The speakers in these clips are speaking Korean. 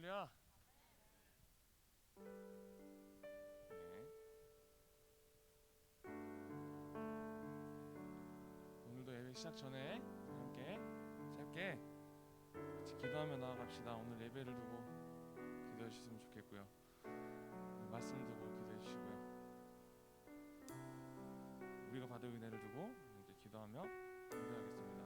할렐루야. 네. 오늘도 예배 시작 전에 함께 짧게 같이 기도하며 나아갑시다. 오늘 예배를 두고 기도해 주셨으면 좋겠고요. 말씀 두고 기도해 주시고요. 우리가 받을 은혜를 두고 이제 기도하며 기도하겠습니다.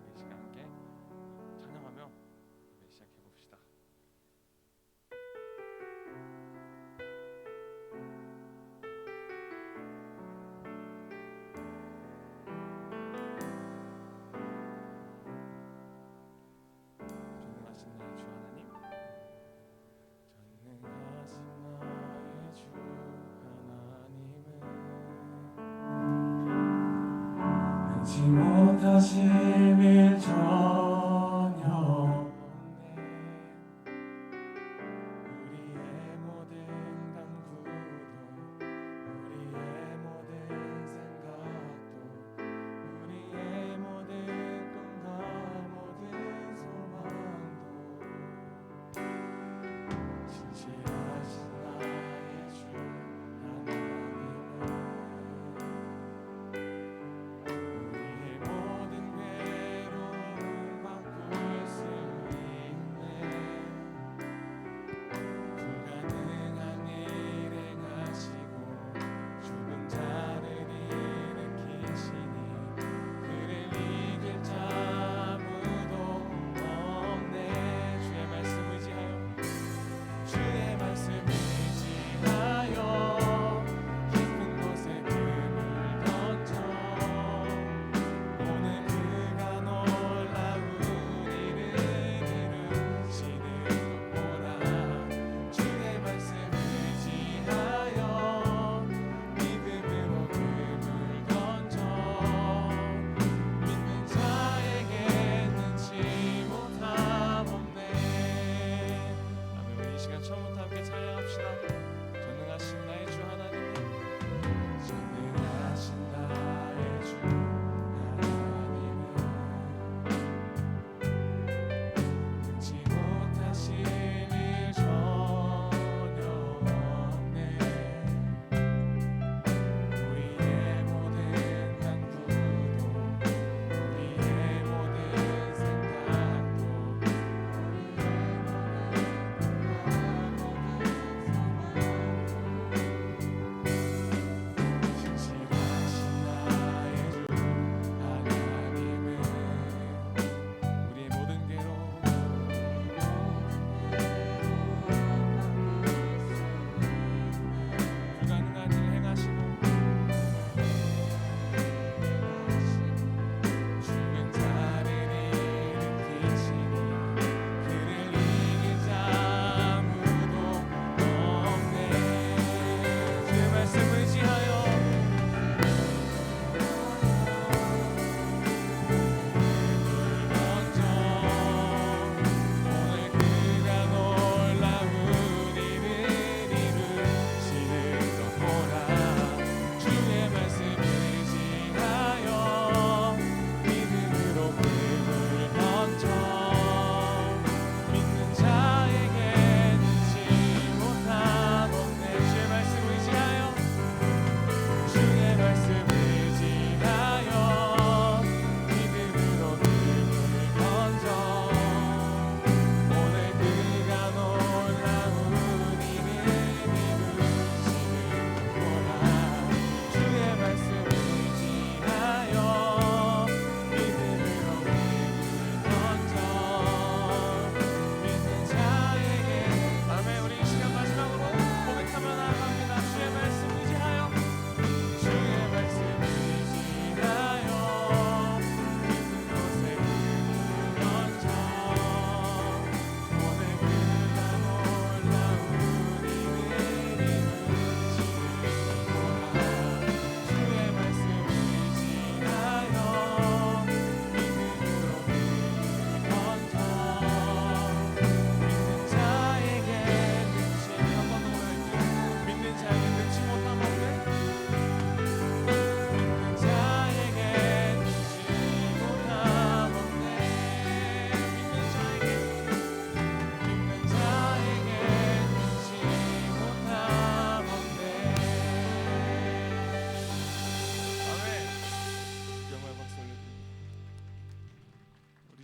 우리 시간 함께 찬양하며 예배 시작해 봅시다. 전능하신 나의 주 하나님, 전능하신 나의 주 하나님은 알지 못하실 일 전혀 없네. 우리의 모든 간구도 우리의 모든 생각도 우리의 모든 꿈과 모든 소망도 진실하신 나의 주 하나님은 우리의 모든 괴로움 바꿀 수 있네. 불가능한 일 행하시고 죽은 자를 일으키시니 그를 이길 자 아무도 없네. 주의 말씀 의지하여 주의 말씀 의지하여 깊은 곳에 금을 던져 오늘 그가 놀라운 일을 이루시는 보라. 주의 말씀 의지하여 믿음으로 금을 던져 믿는 자에게 능치 못함 없네. 아멘. 우리 이 시간 처음부터 함께 찬양합시다. 전능하신 나의 주 하나님, 전능하신 나의 주 하나님은 능치 못하실 일 전혀 없네. 우리의 모든 간구도 우리의 모든 생각도 우리의 모든 꿈과 모든 소망도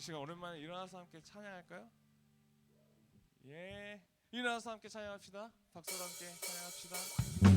시간 오랜만에 일어나서 함께 찬양할까요? 예, 일어나서 함께 찬양합시다. 박수로 함께 찬양합시다.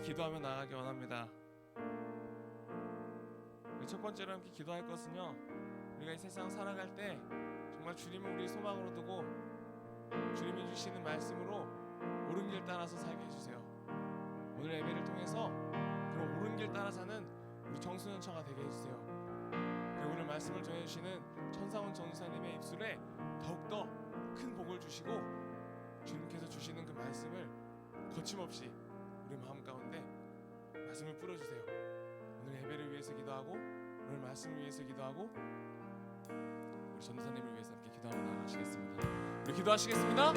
기도하며 나아가기 원합니다. 첫 번째로 함께 기도할 것은요, 우리가 이 세상 살아갈 때 정말 주님을 우리 소망으로 두고 주님이 주시는 말씀으로 옳은 길 따라서 살게 해주세요. 오늘 예배를 통해서 그런 옳은 길 따라 사는 우리 정수년처가 되게 해주세요. 그리고 오늘 말씀을 전해주시는 천상훈 전사님의 입술에 더욱더 큰 복을 주시고 주님께서 주시는 그 말씀을 거침없이 우리 마음 가운데 말씀을 뿌려주세요. 오늘 예배를 위해서 기도하고 오늘 말씀을 위해서 기도하고 우리 전도사님을 위해서 함께 기도하며 나아가시겠습니다. 우리 기도하시겠습니다.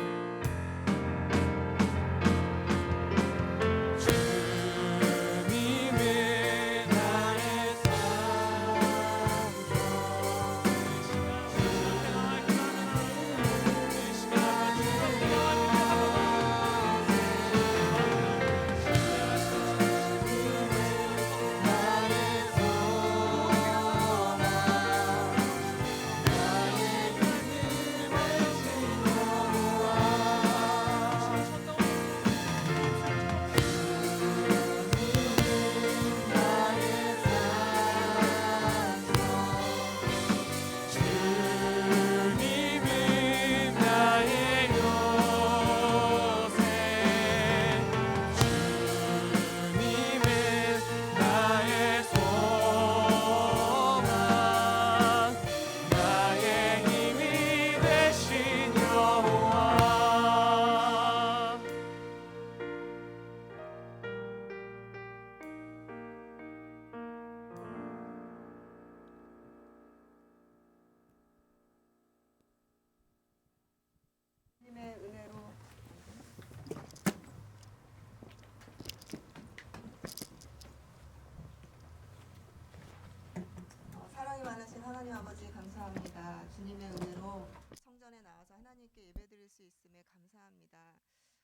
사랑이 많으신 하나님 아버지 감사합니다. 주님의 은혜로 성전에 나와서 하나님께 예배드릴 수 있음에 감사합니다.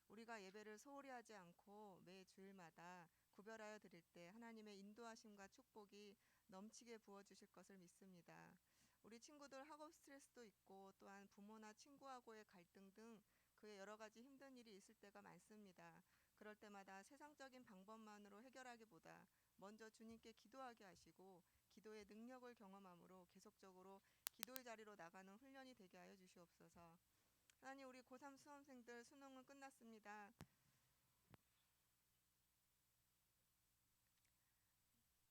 우리가 예배를 소홀히 하지 않고 매 주일마다 구별하여 드릴 때 하나님의 인도하심과 축복이 넘치게 부어주실 것을 믿습니다. 우리 친구들 학업 스트레스도 있고 또한 부모나 친구하고의 갈등 등 그의 여러 가지 힘든 일이 있을 때가 많습니다. 그럴 때마다 세상적인 방법만으로 해결하기보다 먼저 주님께 기도하게 하시고 기도의 능력을 경험함으로 계속적으로 기도의 자리로 나가는 훈련이 되게 하여 주시옵소서. 하나님, 우리 고3 수험생들 수능은 끝났습니다.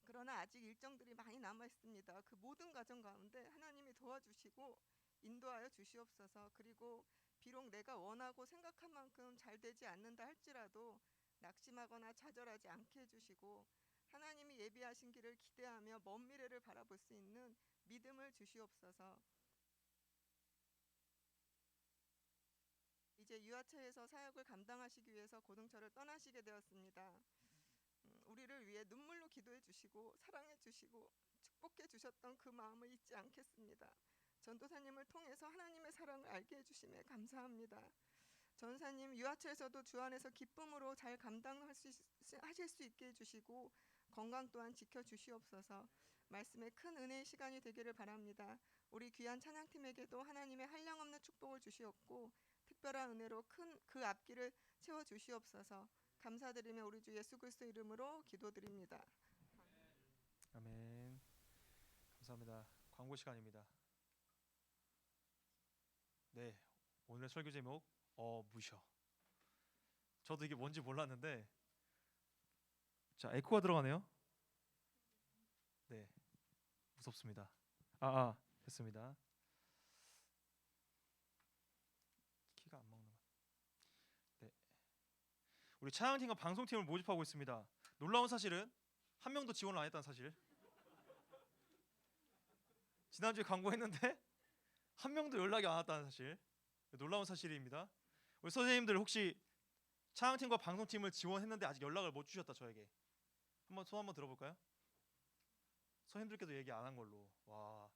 그러나 아직 일정들이 많이 남아 있습니다. 그 모든 과정 가운데 하나님이 도와주시고 인도하여 주시옵소서. 그리고 비록 내가 원하고 생각한 만큼 잘 되지 않는다 할지라도 낙심하거나 좌절하지 않게 해주시고 하나님이 예비하신 길을 기대하며 먼 미래를 바라볼 수 있는 믿음을 주시옵소서. 이제 유아처에서 사역을 감당하시기 위해서 고등처를 떠나시게 되었습니다. 우리를 위해 눈물로 기도해 주시고 사랑해 주시고 축복해 주셨던 그 마음을 잊지 않겠습니다. 전도사님을 통해서 하나님의 사랑을 알게 해주심에 감사합니다. 전사님, 유아처에서도 주 안에서 기쁨으로 잘 감당하실 수 있게 해주시고 건강 또한 지켜주시옵소서. 말씀에 큰 은혜의 시간이 되기를 바랍니다. 우리 귀한 찬양팀에게도 하나님의 한량없는 축복을 주시옵고 특별한 은혜로 큰 그 앞길을 채워주시옵소서. 감사드리며 우리 주 예수 그리스도 이름으로 기도드립니다. 아멘. 감사합니다. 광고 시간입니다. 네, 오늘의 설교 제목 무셔. 저도 이게 뭔지 몰랐는데 자, 에코가 들어가네요. 네, 무섭습니다. 됐습니다. 키가 안 먹는 것. 네, 우리 찬양팀과 방송팀을 모집하고 있습니다. 놀라운 사실은 한 명도 지원을 안 했다는 사실. 지난주에 광고했는데 한 명도 연락이 안 왔다는 사실. 놀라운 사실입니다. 우리 선생님들 혹시 찬양팀과 방송팀을 지원했는데 아직 연락을 못 주셨다 저에게. 손 한번 들어볼까요? 선생님들께도 얘기 안 한 걸로. 와,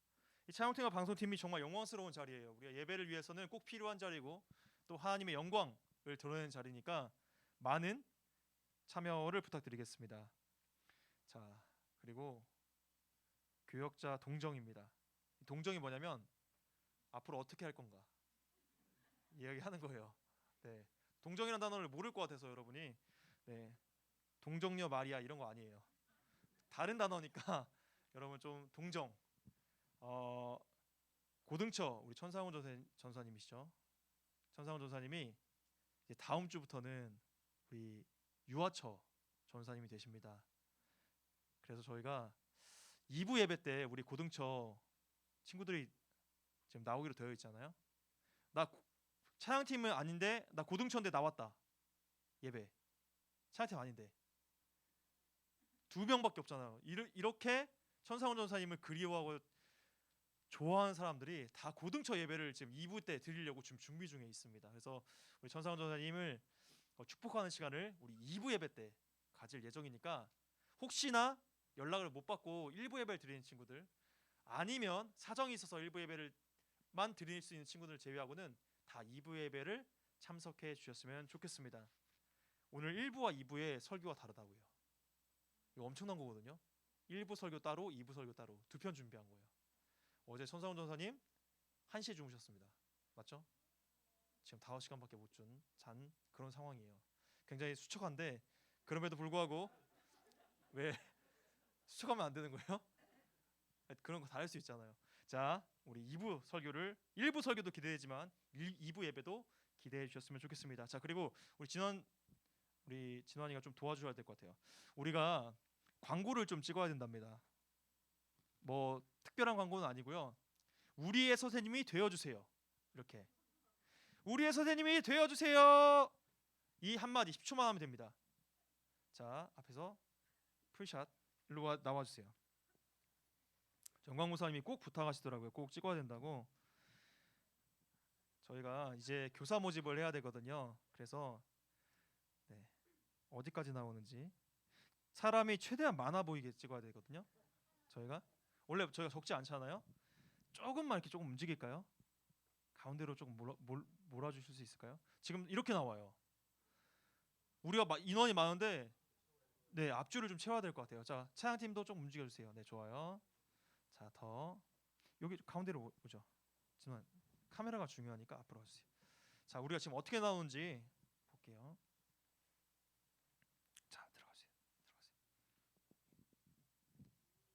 이 찬양팀과 방송팀이 정말 영광스러운 자리예요. 우리가 예배를 위해서는 꼭 필요한 자리고 또 하나님의 영광을 드러내는 자리니까 많은 참여를 부탁드리겠습니다. 자, 그리고 교역자 동정입니다. 동정이 뭐냐면 앞으로 어떻게 할 건가 이야기하는 거예요. 네, 동정이라는 단어를 모를 것 같아서 여러분이 동정녀 마리아 이런 거 아니에요. 다른 단어니까 여러분 좀 동정. 고등처 우리 천상훈 전사님이시죠. 천상훈 전사님이 이제 다음 주부터는 우리 유아처 전사님이 되십니다. 그래서 저희가 2부 예배 때 우리 고등처 친구들이 지금 나오기로 되어 있잖아요. 나 찬양팀은 아닌데 나 고등처인데 나왔다. 예배. 찬양팀 아닌데. 2명밖에 없잖아요. 이렇게 천상훈 전사님을 그리워하고 좋아하는 사람들이 다 고등처 예배를 지금 2부 때 드리려고 지금 준비 중에 있습니다. 그래서 우리 천상훈 전사님을 축복하는 시간을 우리 2부 예배 때 가질 예정이니까 혹시나 연락을 못 받고 1부 예배를 드리는 친구들 아니면 사정이 있어서 1부 예배를만 드릴 수 있는 친구들 제외하고는 다 2부 예배를 참석해 주셨으면 좋겠습니다. 오늘 1부와 2부의 설교가 다르다고요. 이거 엄청난 거거든요. 1부 설교 따로 2부 설교 따로 두 편 준비한 거예요. 어제 천상훈 전사님 1시에 주무셨습니다. 맞죠? 지금 5시간밖에 못 잔 그런 상황이에요. 굉장히 수척한데 그럼에도 불구하고 왜 수척하면 안 되는 거예요? 그런 거 다 할 수 있잖아요. 자, 우리 2부 설교를 1부 설교도 기대되지만 2부 예배도 기대해 주셨으면 좋겠습니다. 자, 그리고 우리 진환이가 좀 도와줘야 될 것 같아요. 우리가 광고를 좀 찍어야 된답니다. 뭐 특별한 광고는 아니고요. 우리의 선생님이 되어주세요. 이렇게 우리의 선생님이 되어주세요. 이 한마디 10초만 하면 됩니다. 자, 앞에서 풀샷 일로 나와주세요. 정광 목사님이 꼭 부탁하시더라고요. 꼭 찍어야 된다고. 저희가 이제 교사 모집을 해야 되거든요. 그래서 네, 어디까지 나오는지 사람이 최대한 많아 보이게 찍어야 되거든요. 저희가 원래 저희가 적지 않잖아요. 조금만 이렇게 조금 움직일까요? 가운데로 조금 몰아주실 수 있을까요? 지금 이렇게 나와요. 우리가 인원이 많은데 네, 앞줄을 좀 채워야 될 것 같아요. 자, 찬양팀도 좀 움직여주세요. 네, 좋아요. 자, 더 여기 가운데로 오죠. 지금 카메라가 중요하니까 앞으로 와주세요. 자, 우리가 지금 어떻게 나오는지 볼게요. 자, 들어가세요.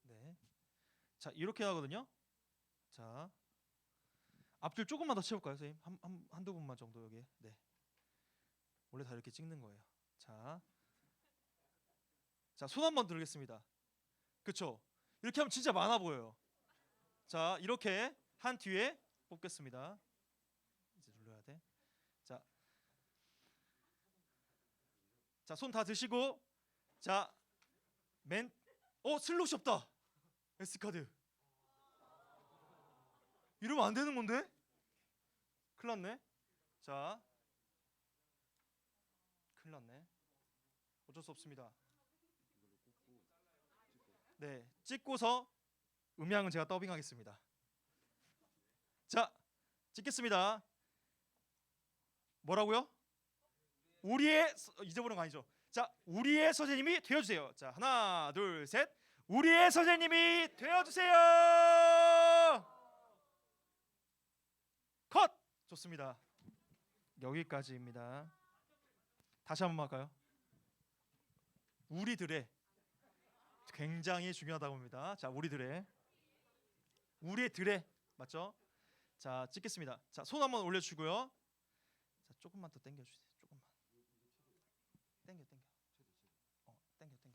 네, 자, 이렇게 하거든요. 자, 앞줄 조금만 더 채울까요, 선생님? 한두 분만 정도 여기. 네, 원래 다 이렇게 찍는 거예요. 자, 손 한번 들겠습니다. 그렇죠? 이렇게 하면 진짜 많아 보여요. 자, 이렇게 한 뒤에 뽑겠습니다. 이제 눌러야 돼. 자, 손 다 드시고, 자, 슬롯이 없다. S카드. 이러면 안 되는 건데? 큰일 났네. 자, 큰일 났네. 어쩔 수 없습니다. 네, 찍고서 음향은 제가 더빙하겠습니다. 자, 찍겠습니다. 뭐라고요? 우리의 잊어버린 거 아니죠? 자, 우리의 선생님이 되어주세요. 자, 하나, 둘, 셋. 우리의 선생님이 되어주세요. 컷. 좋습니다. 여기까지입니다. 다시 한번 할까요? 우리들의 굉장히 중요하다고 봅니다. 자, 우리의 맞죠? 자, 찍겠습니다. 자, 손 한번 올려주고요. 자, 조금만 더 당겨주세요. 조금만. 당겨. 당겨. 네, 당겨.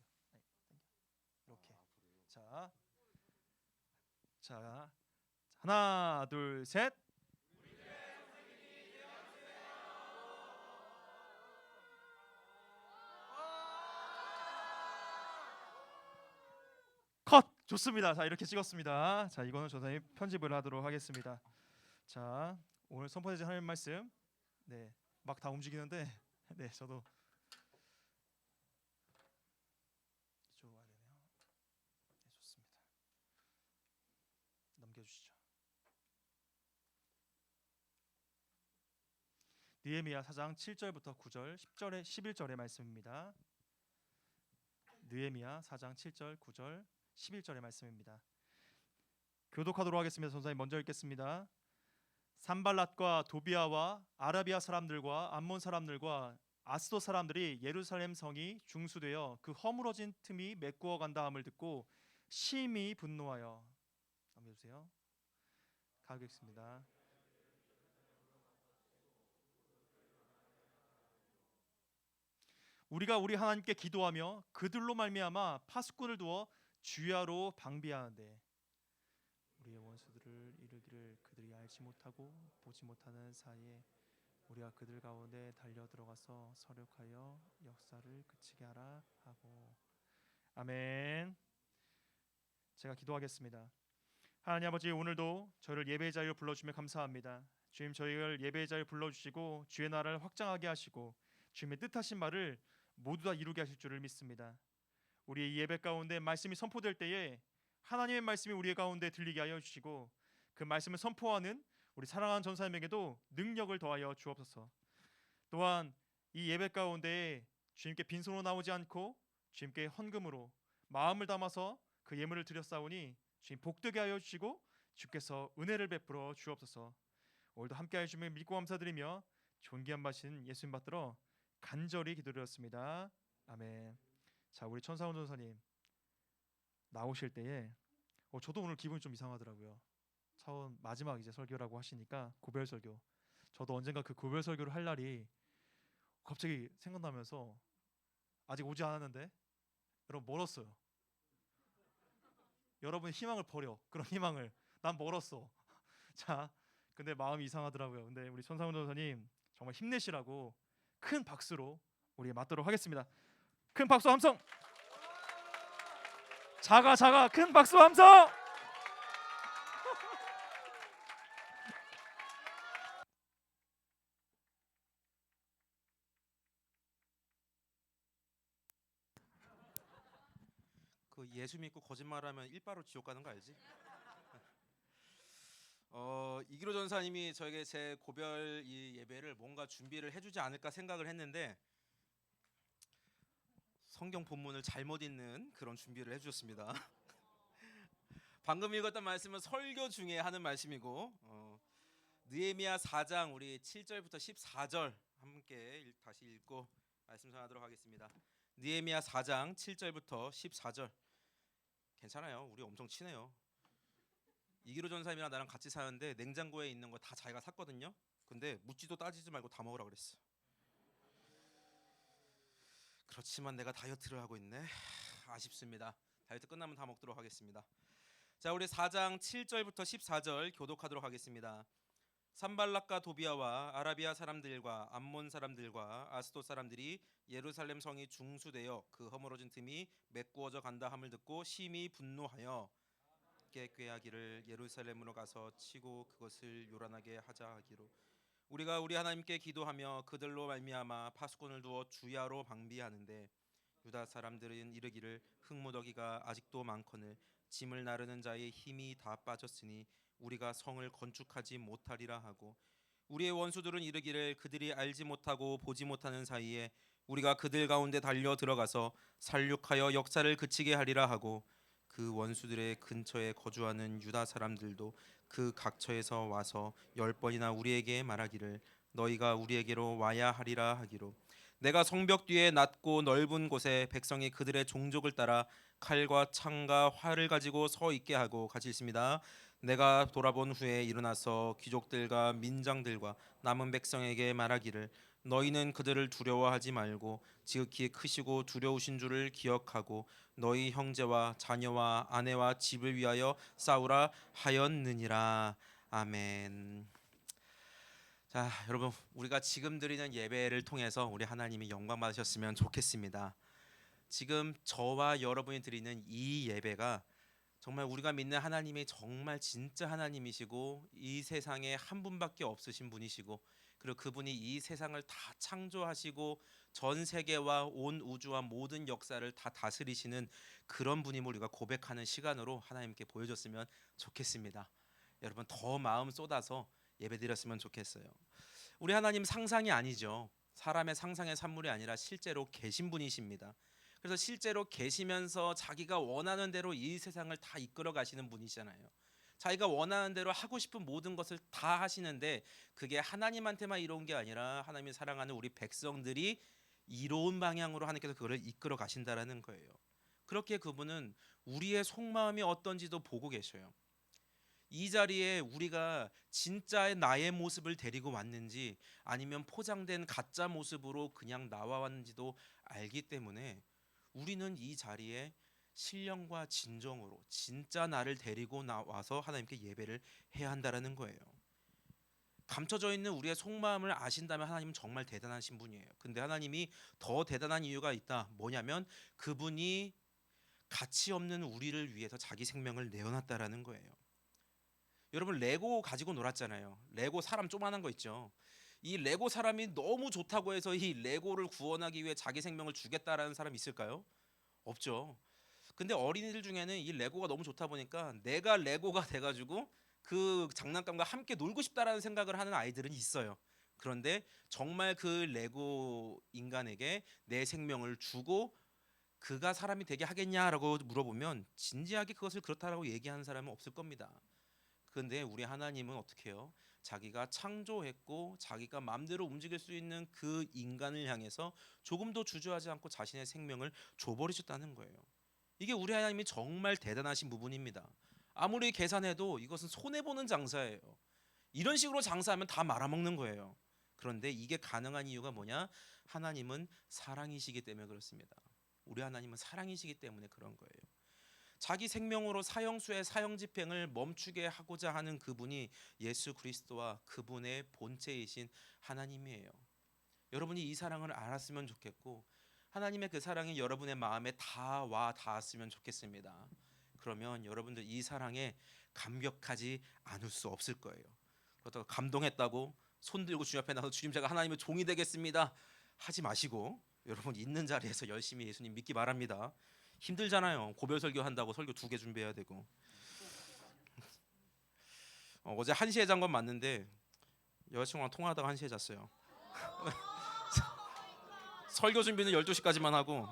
이렇게. 자, 하나, 둘, 셋. 컷! 좋습니다. 자, 이렇게 찍었습니다. 자, 이거는 전사님 편집을 하도록 하겠습니다. 자, 오늘 선포되지 할 말씀, 네, 막 다 움직이는데, 네, 저도 이쪽으로 와야 되네요. 네, 좋습니다. 넘겨주시죠. 느헤미야 4장 7절부터 9절, 10절에 11절의 말씀입니다. 느헤미야 4장 7절, 9절, 11절의 말씀입니다. 교독하도록 하겠습니다. 선생님 먼저 읽겠습니다. 산발랏과 도비아와 아라비아 사람들과 암몬 사람들과 아스도 사람들이 예루살렘 성이 중수되어 그 허물어진 틈이 메꾸어 간다 함을 듣고 심히 분노하여. 넘겨주세요. 가겠습니다. 우리가 우리 하나님께 기도하며 그들로 말미암아 파수꾼을 두어 주야로 방비하는데 우리의 원수들을 이르기를 그들이 알지 못하고 보지 못하는 사이에 우리가 그들 가운데 달려 들어가서 서력하여 역사를 그치게 하라 하고. 아멘. 제가 기도하겠습니다. 하나님 아버지, 오늘도 저를 예배의 자리로 불러주며 감사합니다. 주님, 저희를 예배의 자리에 불러주시고 주의 나라를 확장하게 하시고 주님의 뜻하신 말을 모두 다 이루게 하실 줄을 믿습니다. 우리의 예배 가운데 말씀이 선포될 때에 하나님의 말씀이 우리 가운데 들리게 하여 주시고 그 말씀을 선포하는 우리 사랑하는 전사님에게도 능력을 더하여 주옵소서. 또한 이 예배 가운데 주님께 빈손으로 나오지 않고 주님께 헌금으로 마음을 담아서 그 예물을 드렸사오니 주님 복되게 하여 주시고 주께서 은혜를 베풀어 주옵소서. 오늘도 함께하여 주시며 믿고 감사드리며 존귀한 바신 예수님 받들어 간절히 기도드렸습니다. 아멘. 자, 우리 천사훈 전사님 나오실 때에 저도 오늘 기분이 좀 이상하더라고요. 처음 마지막 이제 설교라고 하시니까 고별 설교. 저도 언젠가 그 고별 설교를 할 날이 갑자기 생각나면서 아직 오지 않았는데 여러분 멀었어요. 여러분 희망을 버려. 그런 희망을. 난 멀었어. 자, 근데 마음이 이상하더라고요. 근데 우리 천상훈 전사님 정말 힘내시라고 큰 박수로 우리 맞도록 하겠습니다. 큰 박수 함성. 자가 큰 박수 함성. 그 예수 믿고 거짓말하면 일바로 지옥 가는 거 알지? 이기로 전사님이 저에게 제 고별 이 예배를 뭔가 준비를 해주지 않을까 생각을 했는데 성경 본문을 잘못 읽는 그런 준비를 해주셨습니다. 방금 읽었던 말씀은 설교 중에 하는 말씀이고 느헤미야 4장 우리 7절부터 14절 함께 다시 읽고 말씀 전하도록 하겠습니다. 느헤미야 4장 7절부터 14절. 괜찮아요. 우리 엄청 친해요. 이기로 전사님이랑 나랑 같이 사는데 냉장고에 있는 거 다 자기가 샀거든요. 근데 묻지도 따지지 말고 다 먹으라 그랬어. 그렇지만 내가 다이어트를 하고 있네. 아쉽습니다. 다이어트 끝나면 다 먹도록 하겠습니다. 자, 우리 4장 7절부터 14절 교독하도록 하겠습니다. 산발락과 도비아와 아라비아 사람들과 암몬 사람들과 아스돗 사람들이 예루살렘 성이 중수되어 그 허물어진 틈이 메꾸어져 간다 함을 듣고 심히 분노하여 꾀하기를 예루살렘으로 가서 치고 그것을 요란하게 하자 하기로 우리가 우리 하나님께 기도하며 그들로 말미암아 파수꾼을 두어 주야로 방비하는데 유다 사람들은 이르기를 흙무더기가 아직도 많거늘 짐을 나르는 자의 힘이 다 빠졌으니 우리가 성을 건축하지 못하리라 하고 우리의 원수들은 이르기를 그들이 알지 못하고 보지 못하는 사이에 우리가 그들 가운데 달려 들어가서 살육하여 역사를 그치게 하리라 하고 그 원수들의 근처에 거주하는 유다 사람들도 그 각처에서 와서 10번이나 우리에게 말하기를 너희가 우리에게로 와야 하리라 하기로 내가 성벽 뒤에 낮고 넓은 곳에 백성이 그들의 종족을 따라 칼과 창과 활을 가지고 서 있게 하고 같이 있습니다. 내가 돌아본 후에 일어나서 귀족들과 민장들과 남은 백성에게 말하기를 너희는 그들을 두려워하지 말고 지극히 크시고 두려우신 줄을 기억하고 너희 형제와 자녀와 아내와 집을 위하여 싸우라 하였느니라. 아멘. 자, 여러분 우리가 지금 드리는 예배를 통해서 우리 하나님이 영광 받으셨으면 좋겠습니다. 지금 저와 여러분이 드리는 이 예배가 정말 우리가 믿는 하나님이 정말 진짜 하나님이시고 이 세상에 한 분밖에 없으신 분이시고 그리고 그분이 이 세상을 다 창조하시고 전 세계와 온 우주와 모든 역사를 다 다스리시는 그런 분임을 우리가 고백하는 시간으로 하나님께 보여줬으면 좋겠습니다. 여러분 더 마음 쏟아서 예배드렸으면 좋겠어요. 우리 하나님 상상이 아니죠. 사람의 상상의 산물이 아니라 실제로 계신 분이십니다. 그래서 실제로 계시면서 자기가 원하는 대로 이 세상을 다 이끌어 가시는 분이잖아요. 자기가 원하는 대로 하고 싶은 모든 것을 다 하시는데 그게 하나님한테만 이로운 게 아니라 하나님이 사랑하는 우리 백성들이 이로운 방향으로 하나님께서 그거를 이끌어 가신다라는 거예요. 그렇게 그분은 우리의 속마음이 어떤지도 보고 계셔요. 이 자리에 우리가 진짜의 나의 모습을 데리고 왔는지 아니면 포장된 가짜 모습으로 그냥 나와 왔는지도 알기 때문에 우리는 이 자리에 신령과 진정으로 진짜 나를 데리고 나와서 하나님께 예배를 해야 한다라는 거예요. 감춰져 있는 우리의 속마음을 아신다면 하나님은 정말 대단하신 분이에요. 근데 하나님이 더 대단한 이유가 있다. 뭐냐면 그분이 가치 없는 우리를 위해서 자기 생명을 내어놨다라는 거예요. 여러분 레고 가지고 놀았잖아요. 레고 사람 조그만한 거 있죠. 이 레고 사람이 너무 좋다고 해서 이 레고를 구원하기 위해 자기 생명을 주겠다라는 사람 있을까요? 없죠. 근데 어린이들 중에는 이 레고가 너무 좋다 보니까 내가 레고가 돼가지고 그 장난감과 함께 놀고 싶다라는 생각을 하는 아이들은 있어요. 그런데 정말 그 레고 인간에게 내 생명을 주고 그가 사람이 되게 하겠냐라고 물어보면 진지하게 그것을 그렇다라고 얘기하는 사람은 없을 겁니다. 그런데 우리 하나님은 어떻게 해요? 자기가 창조했고 자기가 마음대로 움직일 수 있는 그 인간을 향해서 조금도 주저하지 않고 자신의 생명을 줘버리셨다는 거예요. 이게 우리 하나님이 정말 대단하신 부분입니다. 아무리 계산해도 이것은 손해보는 장사예요. 이런 식으로 장사하면 다 말아먹는 거예요. 그런데 이게 가능한 이유가 뭐냐? 하나님은 사랑이시기 때문에 그렇습니다. 우리 하나님은 사랑이시기 때문에 그런 거예요. 자기 생명으로 사형수의 사형 집행을 멈추게 하고자 하는 그분이 예수 그리스도와 그분의 본체이신 하나님이에요. 여러분이 이 사랑을 알았으면 좋겠고 하나님의 그 사랑이 여러분의 마음에 다 와 닿았으면 좋겠습니다. 그러면 여러분들 이 사랑에 감격하지 않을 수 없을 거예요. 그렇다고 감동했다고 손 들고 주님 앞에 나서 주님 제가 하나님의 종이 되겠습니다 하지 마시고 여러분 있는 자리에서 열심히 예수님 믿기 바랍니다. 힘들잖아요. 고별 설교 한다고 설교 2개 준비해야 되고. 어제 1시에 잔 건 맞는데 여자친구랑 통화하다가 1시에 잤어요. 설교 준비는 12시까지만 하고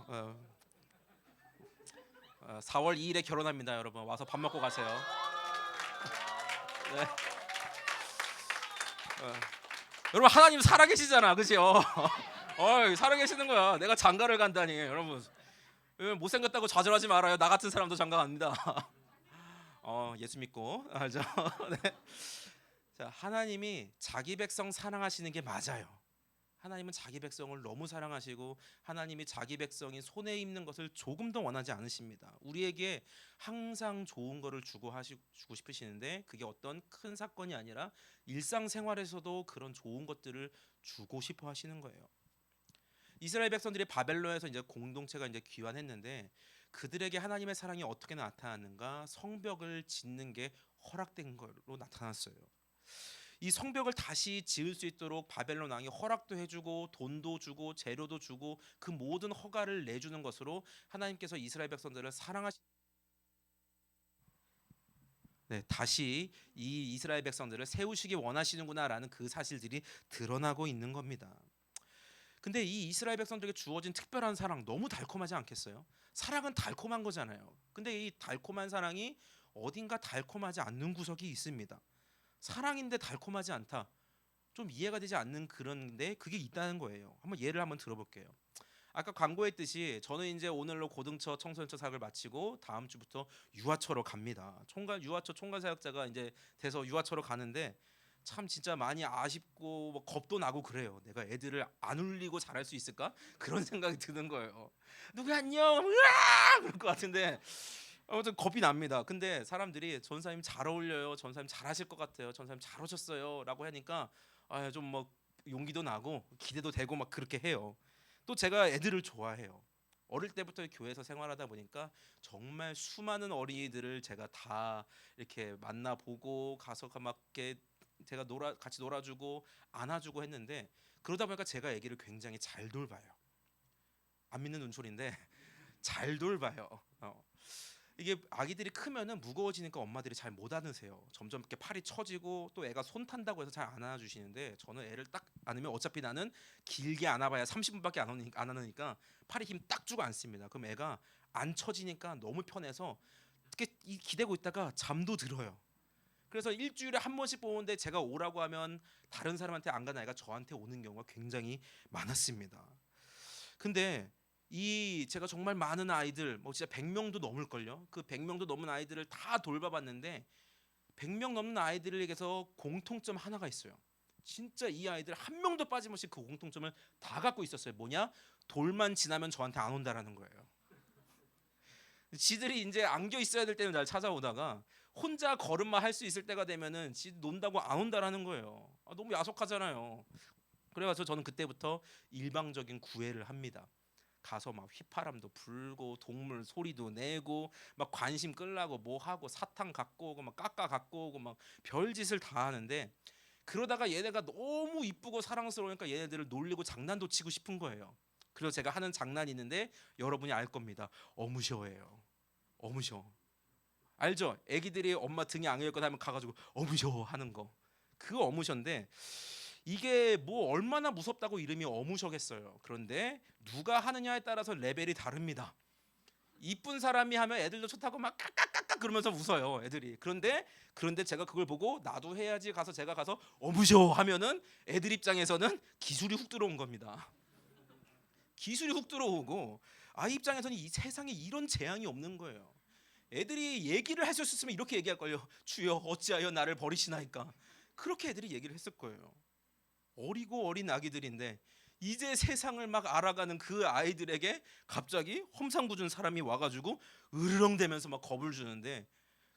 4월 2일에 결혼합니다. 여러분 와서 밥 먹고 가세요. 네. 여러분 하나님 살아계시잖아. 그죠? 살아계시는 거야. 내가 장가를 간다니. 여러분 못생겼다고 좌절하지 말아요. 나 같은 사람도 장가 갑니다. 예수 믿고 알죠? 네. 자, 하나님이 자기 백성 사랑하시는 게 맞아요. 하나님은 자기 백성을 너무 사랑하시고 하나님이 자기 백성이 손해 입는 것을 조금도 원하지 않으십니다. 우리에게 항상 좋은 거를 주고 싶으시는데 그게 어떤 큰 사건이 아니라 일상생활에서도 그런 좋은 것들을 주고 싶어 하시는 거예요. 이스라엘 백성들이 바벨론에서 이제 공동체가 이제 귀환했는데 그들에게 하나님의 사랑이 어떻게 나타났는가? 성벽을 짓는 게 허락된 걸로 나타났어요. 이 성벽을 다시 지을 수 있도록 바벨론 왕이 허락도 해주고 돈도 주고 재료도 주고 그 모든 허가를 내주는 것으로 하나님께서 이스라엘 백성들을 다시 이 이스라엘 백성들을 세우시기 원하시는구나라는 그 사실들이 드러나고 있는 겁니다. 근데 이 이스라엘 백성들에게 주어진 특별한 사랑 너무 달콤하지 않겠어요? 사랑은 달콤한 거잖아요. 근데 이 달콤한 사랑이 어딘가 달콤하지 않는 구석이 있습니다. 사랑인데 달콤하지 않다. 좀 이해가 되지 않는 그런데 그게 있다는 거예요. 예를 한번 들어볼게요. 아까 광고했듯이 저는 이제 오늘로 고등처 청소년처 사역을 마치고 다음 주부터 유아처로 갑니다. 유아처 총괄 사역자가 이제 돼서 유아처로 가는데 참 진짜 많이 아쉽고 겁도 나고 그래요. 내가 애들을 안 울리고 잘할 수 있을까? 그런 생각이 드는 거예요. 누구 안녕, 으아! 그럴 것 같은데 아무튼 겁이 납니다. 근데 사람들이 전사님 잘 어울려요. 전사님 잘하실 것 같아요. 전사님 잘 오셨어요라고 하니까 좀 용기도 나고 기대도 되고 막 그렇게 해요. 또 제가 애들을 좋아해요. 어릴 때부터 교회에서 생활하다 보니까 정말 수많은 어린이들을 제가 다 이렇게 만나보고 가서 막 이렇게 제가 같이 놀아주고 안아주고 했는데 그러다 보니까 제가 아기를 굉장히 잘 돌봐요. 안 믿는 눈초리인데 잘 돌봐요. 이게 아기들이 크면은 무거워지니까 엄마들이 잘 못 안으세요. 점점 이렇게 팔이 처지고 또 애가 손 탄다고 해서 잘 안 안아주시는데 저는 애를 딱 안으면 어차피 나는 길게 안아봐야 30분밖에 안 안으니까 팔에 힘 딱 주고 안습니다. 그럼 애가 안 처지니까 너무 편해서 이렇게 기대고 있다가 잠도 들어요. 그래서 일주일에 한 번씩 보는데 제가 오라고 하면 다른 사람한테 안 가는 아이가 저한테 오는 경우가 굉장히 많았습니다. 근데 이 제가 정말 많은 아이들 뭐 진짜 100명도 넘을걸요. 그 100명도 넘은 아이들을 다 돌봐봤는데 100명 넘는 아이들에게서 공통점 하나가 있어요. 진짜 이 아이들 한 명도 빠짐없이 그 공통점을 다 갖고 있었어요. 뭐냐? 돌만 지나면 저한테 안 온다라는 거예요. 지들이 이제 안겨 있어야 될 때는 날 찾아오다가 혼자 걸음마 할 수 있을 때가 되면은 지 논다고 안 온다라는 거예요. 너무 야속하잖아요. 그래가지고 저는 그때부터 일방적인 구애를 합니다. 가서 막 휘파람도 불고 동물 소리도 내고 막 관심 끌라고 뭐 하고 사탕 갖고 오고 막 깎아 갖고 오고 막 별짓을 다 하는데, 그러다가 얘네가 너무 이쁘고 사랑스러우니까 얘네들을 놀리고 장난도 치고 싶은 거예요. 그래서 제가 하는 장난이 있는데 여러분이 알 겁니다. 어무셔예요. 어무셔. 알죠? 애기들이 엄마 등에 안겼거나 하면 가가지고 어무셔 하는 거. 그 어무셔인데 이게 뭐 얼마나 무섭다고 이름이 어무셔겠어요. 그런데 누가 하느냐에 따라서 레벨이 다릅니다. 이쁜 사람이 하면 애들도 좋다고 막 까까까까 그러면서 웃어요, 애들이. 그런데 제가 그걸 보고 나도 해야지 가서 제가 가서 어무셔 하면은 애들 입장에서는 기술이 훅 들어온 겁니다. 기술이 훅 들어오고 아이 입장에서는 이 세상에 이런 재앙이 없는 거예요. 애들이 얘기를 하셨으면 이렇게 얘기할 걸요. 주여 어찌하여 나를 버리시나이까. 그렇게 애들이 얘기를 했을 거예요. 어리고 어린 아기들인데 이제 세상을 막 알아가는 그 아이들에게 갑자기 험상궂은 사람이 와가지고 으르렁대면서 막 겁을 주는데,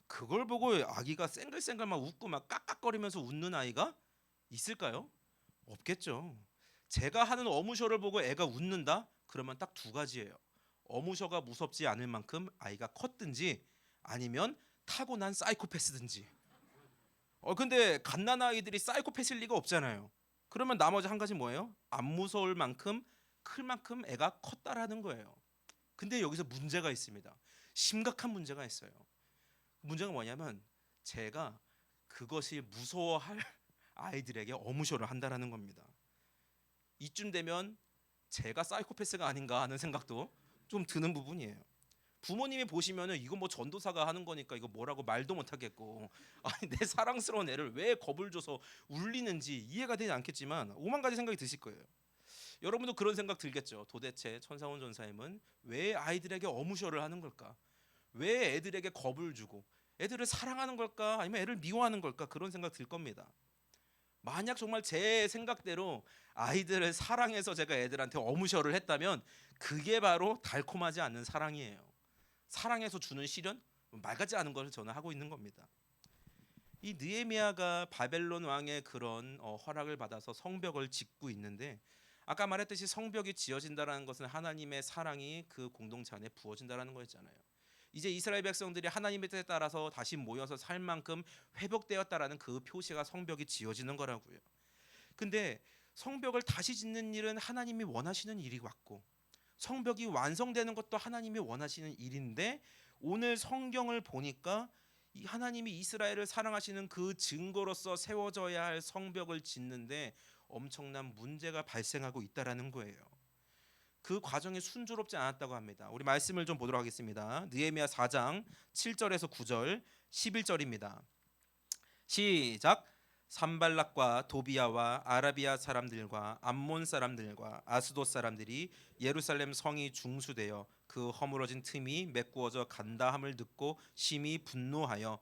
그걸 보고 아기가 쌩글쌩글 막 웃고 막 깍깍거리면서 웃는 아이가 있을까요? 없겠죠. 제가 하는 어무셔를 보고 애가 웃는다? 그러면 딱 두 가지예요. 어무셔가 무섭지 않을 만큼 아이가 컸든지 아니면 타고난 사이코패스든지. 근데 갓난 아이들이 사이코패스일 리가 없잖아요. 그러면 나머지 한 가지 뭐예요? 안 무서울 만큼 클 만큼 애가 컸다라는 거예요. 근데 여기서 문제가 있습니다. 심각한 문제가 있어요. 문제가 뭐냐면 제가 그것이 무서워할 아이들에게 어무쇼를 한다라는 겁니다. 이쯤 되면 제가 사이코패스가 아닌가 하는 생각도 좀 드는 부분이에요. 부모님이 보시면은 이거 뭐 전도사가 하는 거니까 이거 뭐라고 말도 못 하겠고, 아니 내 사랑스러운 애를 왜 겁을 줘서 울리는지 이해가 되지 않겠지만 오만 가지 생각이 드실 거예요. 여러분도 그런 생각 들겠죠. 도대체 천상훈 전사님은 왜 아이들에게 어무셔를 하는 걸까? 왜 애들에게 겁을 주고 애들을 사랑하는 걸까? 아니면 애를 미워하는 걸까? 그런 생각 들 겁니다. 만약 정말 제 생각대로 아이들을 사랑해서 제가 애들한테 어무셔를 했다면 그게 바로 달콤하지 않는 사랑이에요. 사랑해서 주는 시련, 말 같지 않은 것을 저는 하고 있는 겁니다. 이 느헤미야가 바벨론 왕의 그런 허락을 받아서 성벽을 짓고 있는데, 아까 말했듯이 성벽이 지어진다라는 것은 하나님의 사랑이 그 공동체 안에 부어진다라는 거였잖아요. 이제 이스라엘 백성들이 하나님의 뜻에 따라서 다시 모여서 살 만큼 회복되었다라는 그 표시가 성벽이 지어지는 거라고요. 근데 성벽을 다시 짓는 일은 하나님이 원하시는 일이 왔고 성벽이 완성되는 것도 하나님이 원하시는 일인데, 오늘 성경을 보니까 이 하나님이 이스라엘을 사랑하시는 그 증거로서 세워져야 할 성벽을 짓는데 엄청난 문제가 발생하고 있다라는 거예요. 그 과정이 순조롭지 않았다고 합니다. 우리 말씀을 좀 보도록 하겠습니다. 느헤미야 4장 7절에서 9절 11절입니다. 시작. 산발락과 도비야와 아라비아 사람들과 암몬 사람들과 아스돗 사람들이 예루살렘 성이 중수되어 그 허물어진 틈이 메꾸어져 간다함을 듣고 심히 분노하여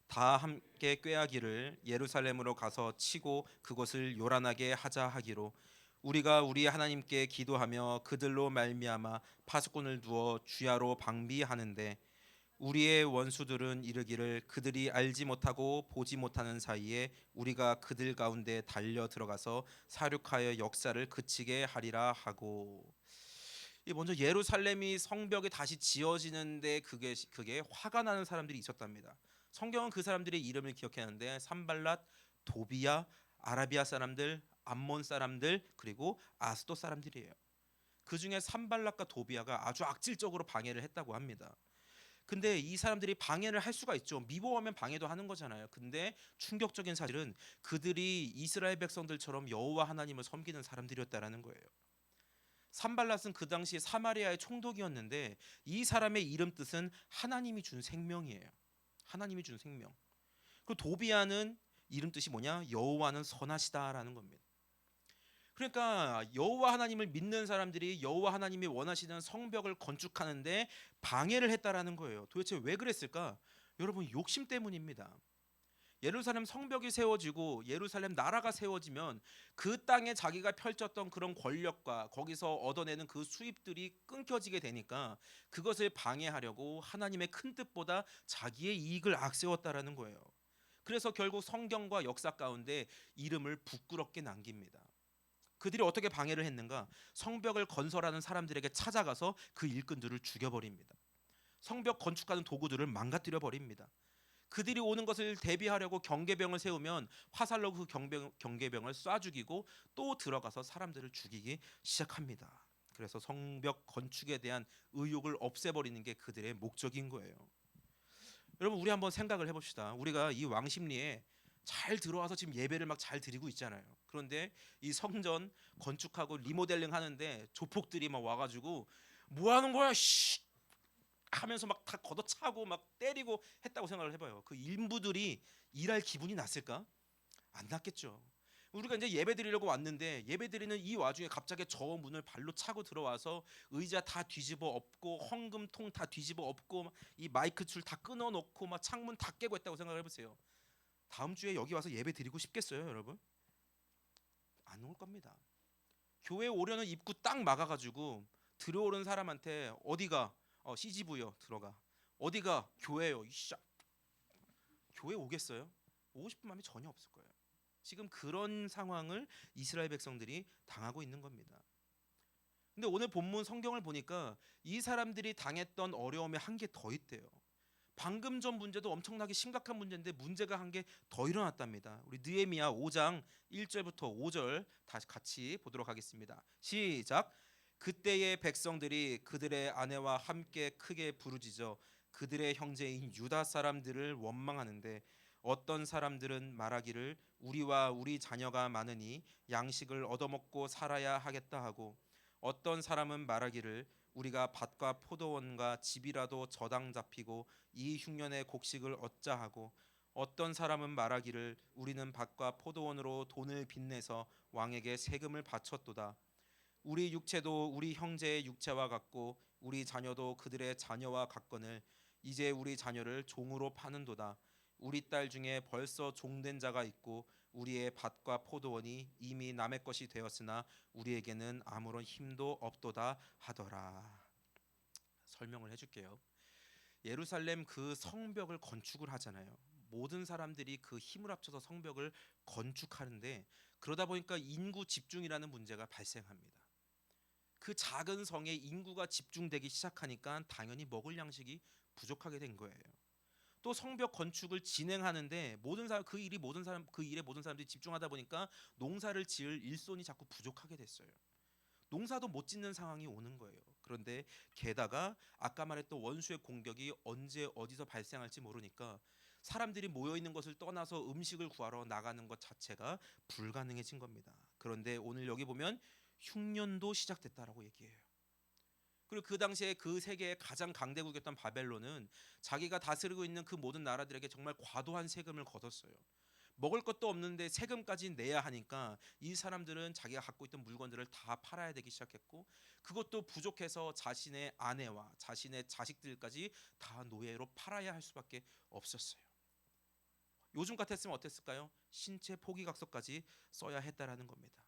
다 함께 꾀하기를 예루살렘으로 가서 치고 그것을 요란하게 하자 하기로, 우리가 우리 하나님께 기도하며 그들로 말미암아 파수꾼을 두어 주야로 방비하는데 우리의 원수들은 이르기를 그들이 알지 못하고 보지 못하는 사이에 우리가 그들 가운데 달려 들어가서 사륙하여 역사를 그치게 하리라 하고. 먼저 예루살렘이 성벽이 다시 지어지는데 그게 화가 나는 사람들이 있었답니다. 성경은 그 사람들의 이름을 기억하는데 산발랏, 도비야, 아라비아 사람들, 암몬 사람들, 그리고 아스돗 사람들이에요. 그 중에 산발랏과 도비야가 아주 악질적으로 방해를 했다고 합니다. 근데 이 사람들이 방해를 할 수가 있죠. 미워하면 방해도 하는 거잖아요. 근데 충격적인 사실은 그들이 이스라엘 백성들처럼 여호와 하나님을 섬기는 사람들이었다라는 거예요. 산발랏은 그 당시 사마리아의 총독이었는데 이 사람의 이름 뜻은 하나님이 준 생명이에요. 하나님이 준 생명. 그리고 도비야는 이름 뜻이 뭐냐? 여호와는 선하시다라는 겁니다. 그러니까 여호와 하나님을 믿는 사람들이 여호와 하나님이 원하시는 성벽을 건축하는데 방해를 했다라는 거예요. 도대체 왜 그랬을까? 여러분, 욕심 때문입니다. 예루살렘 성벽이 세워지고 예루살렘 나라가 세워지면 그 땅에 자기가 펼쳤던 그런 권력과 거기서 얻어내는 그 수입들이 끊겨지게 되니까 그것을 방해하려고 하나님의 큰 뜻보다 자기의 이익을 악세웠다라는 거예요. 그래서 결국 성경과 역사 가운데 이름을 부끄럽게 남깁니다. 그들이 어떻게 방해를 했는가? 성벽을 건설하는 사람들에게 찾아가서 그 일꾼들을 죽여버립니다. 성벽 건축하는 도구들을 망가뜨려 버립니다. 그들이 오는 것을 대비하려고 경계병을 세우면 화살로 그 경계병을 쏴 죽이고 또 들어가서 사람들을 죽이기 시작합니다. 그래서 성벽 건축에 대한 의욕을 없애버리는 게 그들의 목적인 거예요. 여러분, 우리 한번 생각을 해봅시다. 우리가 이 왕십리에 잘 들어와서 지금 예배를 막 잘 드리고 있잖아요. 그런데 이 성전 건축하고 리모델링 하는데 조폭들이 막 와가지고 뭐 하는 거야? 씨! 하면서 막 다 걷어차고 막 때리고 했다고 생각을 해봐요. 그 인부들이 일할 기분이 났을까? 안 났겠죠. 우리가 이제 예배 드리려고 왔는데 예배 드리는 이 와중에 갑자기 저 문을 발로 차고 들어와서 의자 다 뒤집어 엎고 헌금통 다 뒤집어 엎고 이 마이크 줄 다 끊어 놓고 막 창문 다 깨고 했다고 생각을 해보세요. 다음 주에 여기 와서 예배 드리고 싶겠어요, 여러분? 안 올 겁니다. 교회 오려는 입구 딱 막아가지고 들어오는 사람한테 어디가 CGV요 들어가, 어디가 교회요, 이씨, 교회 오겠어요? 오고 싶은 마음이 전혀 없을 거예요. 지금 그런 상황을 이스라엘 백성들이 당하고 있는 겁니다. 근데 오늘 본문 성경을 보니까 이 사람들이 당했던 어려움에 한 개 더 있대요. 방금 전 문제도 엄청나게 심각한 문제인데 문제가 한 개 더 일어났답니다. 우리 느헤미야 5장 1절부터 5절 다시 같이 보도록 하겠습니다. 시작. 그때의 백성들이 그들의 아내와 함께 크게 부르짖어 그들의 형제인 유다 사람들을 원망하는데 어떤 사람들은 말하기를 우리와 우리 자녀가 많으니 양식을 얻어먹고 살아야 하겠다 하고, 어떤 사람은 말하기를 우리가 밭과 포도원과 집이라도 저당 잡히고 이 흉년의 곡식을 얻자 하고, 어떤 사람은 말하기를 우리는 밭과 포도원으로 돈을 빚내서 왕에게 세금을 바쳤도다. 우리 육체도 우리 형제의 육체와 같고 우리 자녀도 그들의 자녀와 같거늘 이제 우리 자녀를 종으로 파는도다. 우리 딸 중에 벌써 종된 자가 있고 우리의 밭과 포도원이 이미 남의 것이 되었으나 우리에게는 아무런 힘도 없도다 하더라. 설명을 해줄게요. 예루살렘 그 성벽을 건축을 하잖아요. 모든 사람들이 그 힘을 합쳐서 성벽을 건축하는데 그러다 보니까 인구 집중이라는 문제가 발생합니다. 그 작은 성에 인구가 집중되기 시작하니까 당연히 먹을 양식이 부족하게 된 거예요. 또 성벽 건축을 진행하는데 모든 사람 그 일에 모든 사람들이 집중하다 보니까 농사를 지을 일손이 자꾸 부족하게 됐어요. 농사도 못 짓는 상황이 오는 거예요. 그런데 게다가 아까 말했던 원수의 공격이 언제 어디서 발생할지 모르니까 사람들이 모여 있는 것을 떠나서 음식을 구하러 나가는 것 자체가 불가능해진 겁니다. 그런데 오늘 여기 보면 흉년도 시작됐다라고 얘기해요. 그리고 그 당시에 그 세계의 가장 강대국이었던 바벨론은 자기가 다스리고 있는 그 모든 나라들에게 정말 과도한 세금을 걷었어요. 먹을 것도 없는데 세금까지 내야 하니까 이 사람들은 자기가 갖고 있던 물건들을 다 팔아야 되기 시작했고, 그것도 부족해서 자신의 아내와 자신의 자식들까지 다 노예로 팔아야 할 수밖에 없었어요. 요즘 같았으면 어땠을까요? 신체 포기각서까지 써야 했다라는 겁니다.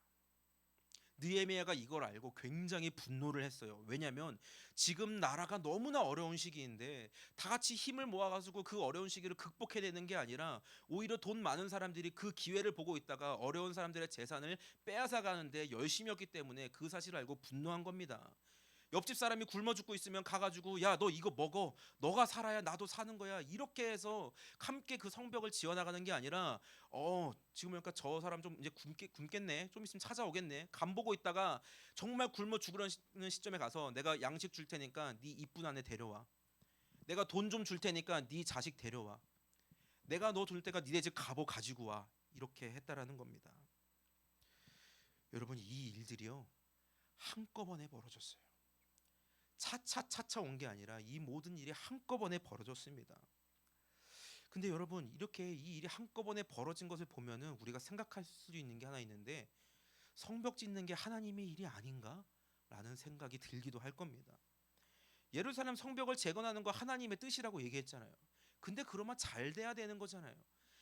느헤미야가 이걸 알고 굉장히 분노를 했어요. 왜냐하면 지금 나라가 너무나 어려운 시기인데 다 같이 힘을 모아가지고 그 어려운 시기를 극복해내는 게 아니라 오히려 돈 많은 사람들이 그 기회를 보고 있다가 어려운 사람들의 재산을 빼앗아가는데 열심히 했기 때문에 그 사실을 알고 분노한 겁니다. 옆집 사람이 굶어 죽고 있으면 가가지고 야, 너 이거 먹어, 너가 살아야 나도 사는 거야, 이렇게 해서 함께 그 성벽을 지어나가는 게 아니라 지금 보니까 저 사람 좀 이제 굶겠네, 좀 있으면 찾아오겠네, 간 보고 있다가 정말 굶어 죽으려는 시점에 가서 내가 양식 줄 테니까 네 이쁜 아내 데려와, 내가 돈 좀 줄 테니까 네 자식 데려와, 내가 너 줄 때가 니네 집 갑오 가지고 와, 이렇게 했다라는 겁니다. 여러분, 이 일들이요 한꺼번에 벌어졌어요. 차차차차 온 게 아니라 이 모든 일이 한꺼번에 벌어졌습니다. 근데 여러분, 이렇게 이 일이 한꺼번에 벌어진 것을 보면은 우리가 생각할 수 있는 게 하나 있는데, 성벽 짓는 게 하나님의 일이 아닌가라는 생각이 들기도 할 겁니다. 예루살렘 성벽을 재건하는 거 하나님의 뜻이라고 얘기했잖아요. 근데 그러면 잘 돼야 되는 거잖아요.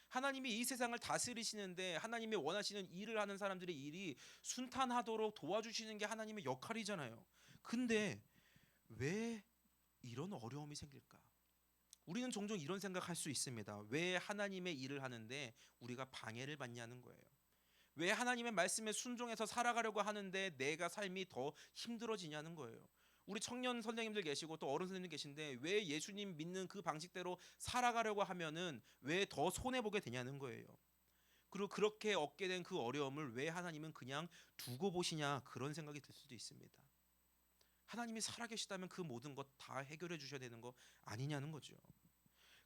하나님이 이 세상을 다스리시는데 하나님이 원하시는 일을 하는 사람들의 일이 순탄하도록 도와주시는 게 하나님의 역할이잖아요. 근데 왜 이런 어려움이 생길까? 우리는 종종 이런 생각할 수 있습니다. 왜 하나님의 일을 하는데 우리가 방해를 받냐는 거예요. 왜 하나님의 말씀에 순종해서 살아가려고 하는데 내가 삶이 더 힘들어지냐는 거예요. 우리 청년 선생님들 계시고 또 어른 선생님 계신데 왜 예수님 믿는 그 방식대로 살아가려고 하면은 왜 더 손해 보게 되냐는 거예요. 그리고 그렇게 얻게 된 그 어려움을 왜 하나님은 그냥 두고 보시냐 그런 생각이 들 수도 있습니다. 하나님이 살아계시다면 그 모든 것 다 해결해 주셔야 되는 거 아니냐는 거죠.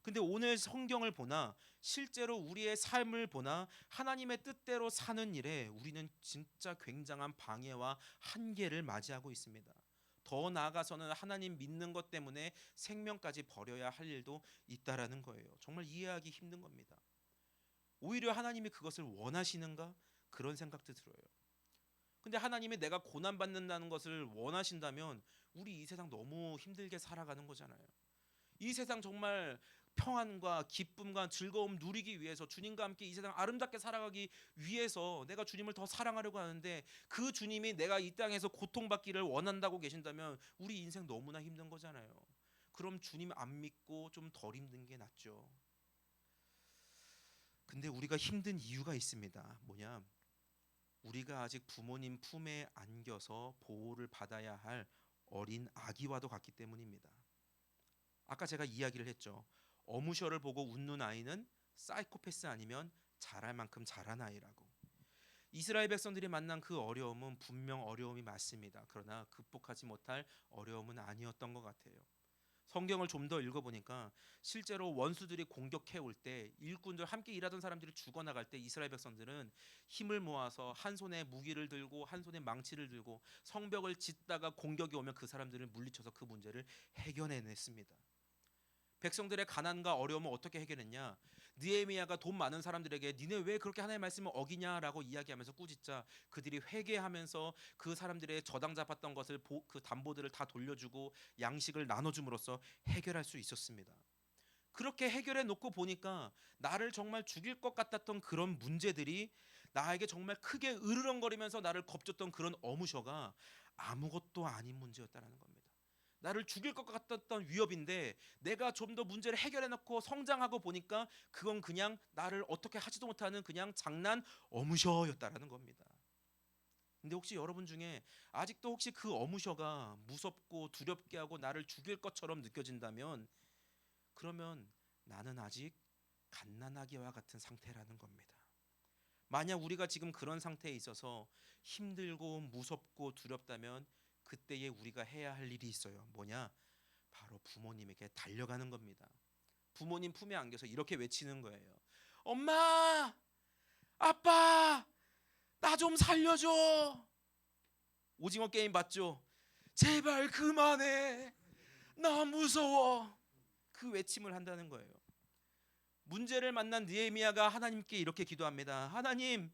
근데 오늘 성경을 보나 실제로 우리의 삶을 보나 하나님의 뜻대로 사는 일에 우리는 진짜 굉장한 방해와 한계를 맞이하고 있습니다. 더 나아가서는 하나님 믿는 것 때문에 생명까지 버려야 할 일도 있다라는 거예요. 정말 이해하기 힘든 겁니다. 오히려 하나님이 그것을 원하시는가 그런 생각도 들어요. 근데 하나님이 내가 고난 받는다는 것을 원하신다면 우리 이 세상 너무 힘들게 살아가는 거잖아요. 이 세상 정말 평안과 기쁨과 즐거움 누리기 위해서 주님과 함께 이 세상 아름답게 살아가기 위해서 내가 주님을 더 사랑하려고 하는데 그 주님이 내가 이 땅에서 고통받기를 원한다고 계신다면 우리 인생 너무나 힘든 거잖아요. 그럼 주님 안 믿고 좀 덜 힘든 게 낫죠. 근데 우리가 힘든 이유가 있습니다. 뭐냐? 우리가 아직 부모님 품에 안겨서 보호를 받아야 할 어린 아기와도 같기 때문입니다. 아까 제가 이야기를 했죠. 어무셔를 보고 웃는 아이는 사이코패스 아니면 잘할 만큼 잘한 아이라고. 이스라엘 백성들이 만난 그 어려움은 분명 어려움이 맞습니다. 그러나 극복하지 못할 어려움은 아니었던 것 같아요. 성경을 좀 더 읽어보니까 실제로 원수들이 공격해 올 때 일꾼들 함께 일하던 사람들이 죽어나갈 때 이스라엘 백성들은 힘을 모아서 한 손에 무기를 들고 한 손에 망치를 들고 성벽을 짓다가 공격이 오면 그 사람들을 물리쳐서 그 문제를 해결해냈습니다. 백성들의 가난과 어려움을 어떻게 해결했냐? 느헤미야가 돈 많은 사람들에게 니네 왜 그렇게 하나님의 말씀을 어기냐라고 이야기하면서 꾸짖자 그들이 회개하면서 그 사람들의 저당 잡았던 것을 그 담보들을 다 돌려주고 양식을 나눠줌으로써 해결할 수 있었습니다. 그렇게 해결해 놓고 보니까 나를 정말 죽일 것 같았던 그런 문제들이 나에게 정말 크게 으르렁거리면서 나를 겁줬던 그런 어무셔가 아무것도 아닌 문제였다라는 겁니다. 나를 죽일 것 같았던 위협인데 내가 좀 더 문제를 해결해 놓고 성장하고 보니까 그건 그냥 나를 어떻게 하지도 못하는 그냥 장난 어무셔였다라는 겁니다. 근데 혹시 여러분 중에 아직도 혹시 그 어무셔가 무섭고 두렵게 하고 나를 죽일 것처럼 느껴진다면 그러면 나는 아직 갓난아기와 같은 상태라는 겁니다. 만약 우리가 지금 그런 상태에 있어서 힘들고 무섭고 두렵다면 그때에 우리가 해야 할 일이 있어요. 뭐냐? 바로 부모님에게 달려가는 겁니다. 부모님 품에 안겨서 이렇게 외치는 거예요. 엄마, 아빠, 나 좀 살려줘. 오징어 게임 봤죠? 제발 그만해. 나 무서워. 그 외침을 한다는 거예요. 문제를 만난 느헤미야가 하나님께 이렇게 기도합니다. 하나님,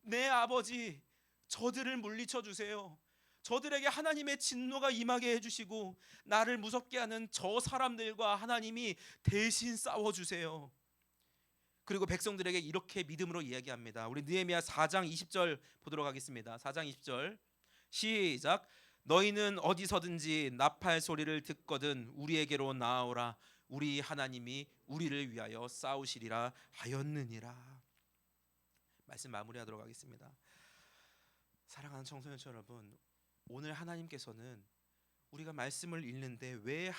내 아버지 저들을 물리쳐 주세요. 저들에게 하나님의 진노가 임하게 해주시고 나를 무섭게 하는 저 사람들과 하나님이 대신 싸워주세요. 그리고 백성들에게 이렇게 믿음으로 이야기합니다. 우리 느헤미야 4장 20절 보도록 하겠습니다. 4장 20절 시작. 너희는 어디서든지 나팔 소리를 듣거든 우리에게로 나아오라. 우리 하나님이 우리를 위하여 싸우시리라 하였느니라. 말씀 마무리하도록 하겠습니다. 사랑하는 청소년 여러분, 오늘 하나님께서는 우리가 말씀을 읽는데 왜